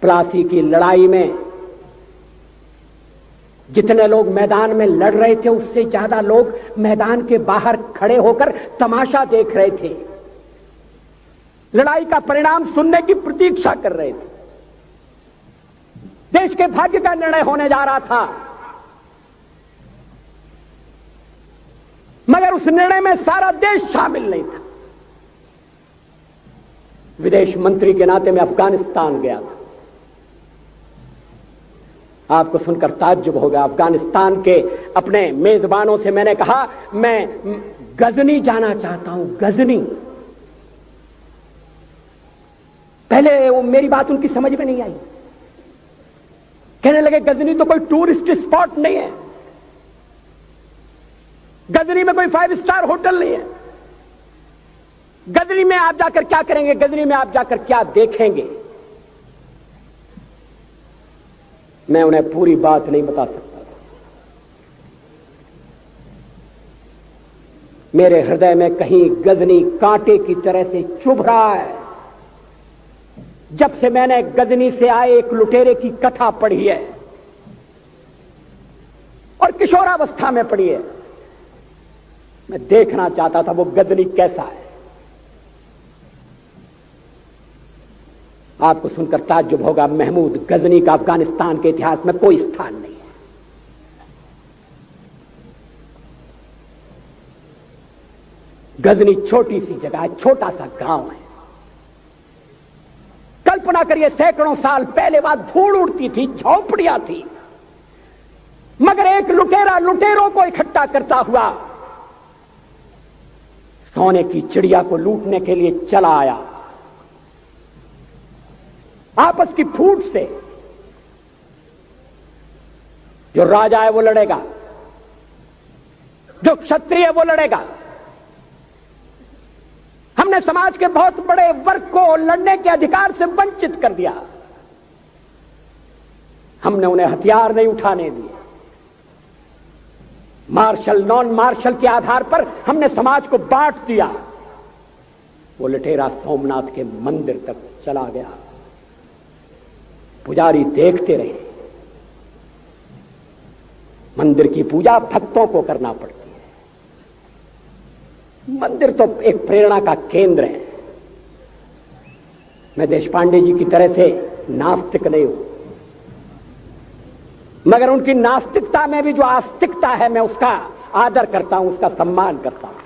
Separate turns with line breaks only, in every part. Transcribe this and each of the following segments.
प्लासी की लड़ाई में जितने लोग मैदान में लड़ रहे थे उससे ज्यादा लोग मैदान के बाहर खड़े होकर तमाशा देख रहे थे, लड़ाई का परिणाम सुनने की प्रतीक्षा कर रहे थे। देश के भाग्य का निर्णय होने जा रहा था, मगर उस निर्णय में सारा देश शामिल नहीं था। विदेश मंत्री के नाते मैं अफगानिस्तान गया था। आपको सुनकर ताज्जुब होगा, अफगानिस्तान के अपने मेजबानों से मैंने कहा मैं गजनी जाना चाहता हूं, गजनी। पहले वो मेरी बात उनकी समझ में नहीं आई, कहने लगे गजनी तो कोई टूरिस्ट स्पॉट नहीं है, गजनी में कोई 5 स्टार होटल नहीं है, गजनी में आप जाकर क्या करेंगे, गजनी में आप जाकर क्या देखेंगे। मैं उन्हें पूरी बात नहीं बता सकता था। मेरे हृदय में कहीं गजनी कांटे की तरह से चुभ रहा है। जब से मैंने गजनी से आए एक लुटेरे की कथा पढ़ी है और किशोरावस्था में पढ़ी है, मैं देखना चाहता था वो गजनी कैसा है। आपको सुनकर ताज्जुब होगा, महमूद गजनी का अफगानिस्तान के इतिहास में कोई स्थान नहीं है। गजनी छोटी सी जगह है, छोटा सा गांव है। कल्पना करिए, सैकड़ों साल पहले वहां धूल उड़ती थी, झोपड़ियां थी, मगर एक लुटेरा लुटेरों को इकट्ठा करता हुआ सोने की चिड़िया को लूटने के लिए चला आया। आपस की फूट से जो राजा है वो लड़ेगा, जो क्षत्रिय है वो लड़ेगा। हमने समाज के बहुत बड़े वर्ग को लड़ने के अधिकार से वंचित कर दिया। हमने उन्हें हथियार नहीं उठाने दिए। मार्शल नॉन मार्शल के आधार पर हमने समाज को बांट दिया। वो लुटेरा सोमनाथ के मंदिर तक चला गया। पुजारी देखते रहे। मंदिर की पूजा भक्तों को करना पड़ती है। मंदिर तो एक प्रेरणा का केंद्र है। मैं देशपांडे जी की तरह से नास्तिक नहीं हूं, मगर उनकी नास्तिकता में भी जो आस्तिकता है मैं उसका आदर करता हूं, उसका सम्मान करता हूं।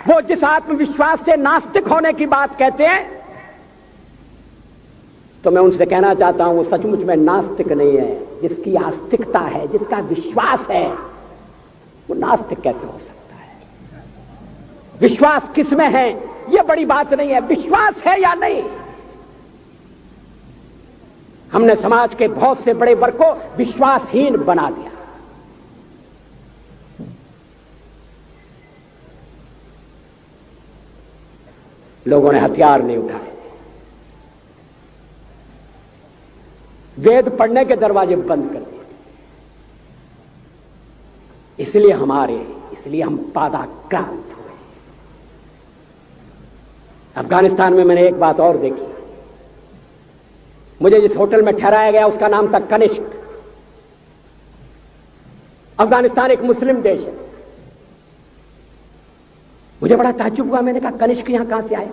वो जिस आत्मविश्वास से नास्तिक होने की बात कहते हैं, तो मैं उनसे कहना चाहता हूं वो सचमुच में नास्तिक नहीं है। जिसकी आस्तिकता है, जिसका विश्वास है, वो नास्तिक कैसे हो सकता है? विश्वास किसमें है यह बड़ी बात नहीं है, विश्वास है या नहीं। हमने समाज के बहुत से बड़े वर्ग को विश्वासहीन बना दिया। लोगों ने हथियार नहीं उठाए, वेद पढ़ने के दरवाजे बंद कर दिए। इसलिए हम पादाक्रांत हुए। अफगानिस्तान में मैंने एक बात और देखी। मुझे जिस होटल में ठहराया गया उसका नाम था कनिष्क। अफगानिस्तान एक मुस्लिम देश है। मुझे बड़ा ताज्जुब हुआ। मैंने कहा कनिष्क यहां कहां से आया?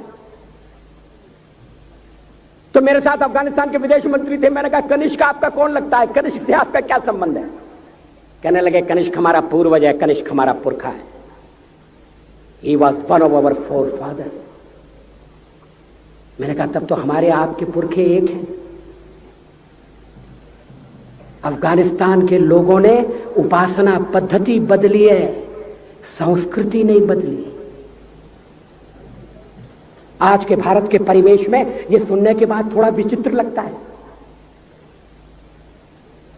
तो मेरे साथ अफगानिस्तान के विदेश मंत्री थे। मैंने कहा कनिष्क आपका कौन लगता है? कनिष्क से आपका क्या संबंध है? कहने लगे कनिष्क हमारा पूर्वज है, कनिष्क हमारा पुरखा है। He was one of our forefathers। मैंने कहा तब तो हमारे आपके पुरखे एक हैं। अफगानिस्तान के लोगों ने उपासना पद्धति बदली है, संस्कृति नहीं बदली। आज के भारत के परिवेश में यह सुनने के बाद थोड़ा विचित्र लगता है।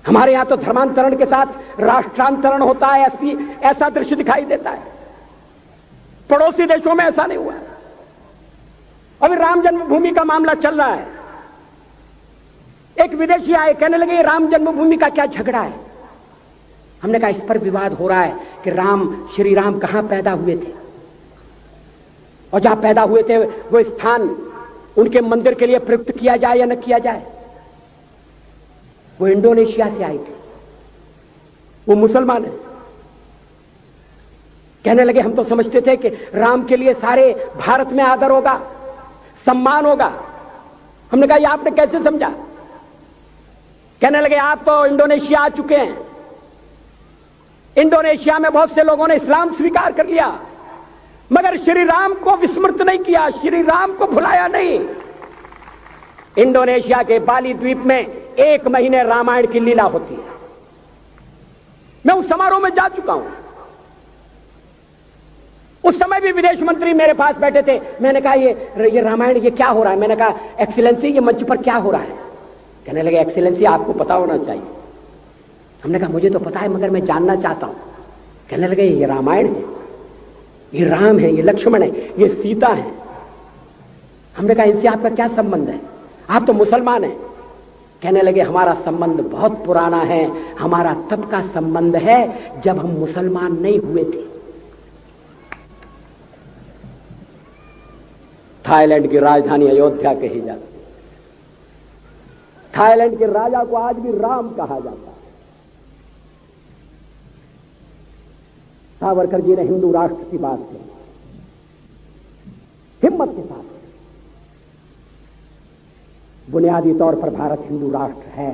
हमारे यहां तो धर्मांतरण के साथ राष्ट्रांतरण होता है, ऐसा दृश्य दिखाई देता है। पड़ोसी देशों में ऐसा नहीं हुआ। अभी राम जन्मभूमि का मामला चल रहा है। एक विदेशी आए, कहने लगे राम जन्मभूमि का क्या झगड़ा है? हमने कहा इस पर विवाद हो रहा है कि श्री राम कहां पैदा हुए थे, और जहां पैदा हुए थे वो स्थान उनके मंदिर के लिए प्रयुक्त किया जाए या न किया जाए। वो इंडोनेशिया से आई थी, वो मुसलमान है। कहने लगे हम तो समझते थे कि राम के लिए सारे भारत में आदर होगा, सम्मान होगा। हमने कहा ये आपने कैसे समझा? कहने लगे आप तो इंडोनेशिया आ चुके हैं, इंडोनेशिया में बहुत से लोगों ने इस्लाम स्वीकार कर लिया, मगर श्री राम को विस्मृत नहीं किया, श्री राम को भुलाया नहीं। इंडोनेशिया के बाली द्वीप में 1 महीने रामायण की लीला होती है। मैं उस समारोह में जा चुका हूं। उस समय भी विदेश मंत्री मेरे पास बैठे थे। मैंने कहा ये रामायण ये क्या हो रहा है? मैंने कहा एक्सीलेंसी ये मंच पर क्या हो रहा है? कहने लगे एक्सीलेंसी आपको पता होना चाहिए। हमने कहा मुझे तो पता है मगर मैं जानना चाहता हूं। कहने लगे ये रामायण है, ये राम है, ये लक्ष्मण है, ये सीता है। हमने कहा इनसे आपका क्या संबंध है? आप तो मुसलमान हैं। कहने लगे हमारा संबंध बहुत पुराना है, हमारा तब का संबंध है जब हम मुसलमान नहीं हुए थे। थाईलैंड की राजधानी अयोध्या कही जाती है। थाईलैंड के राजा को आज भी राम कहा जाता है। सावरकर जी ने हिंदू राष्ट्र की बात की, हिम्मत के साथ। बुनियादी तौर पर भारत हिंदू राष्ट्र है।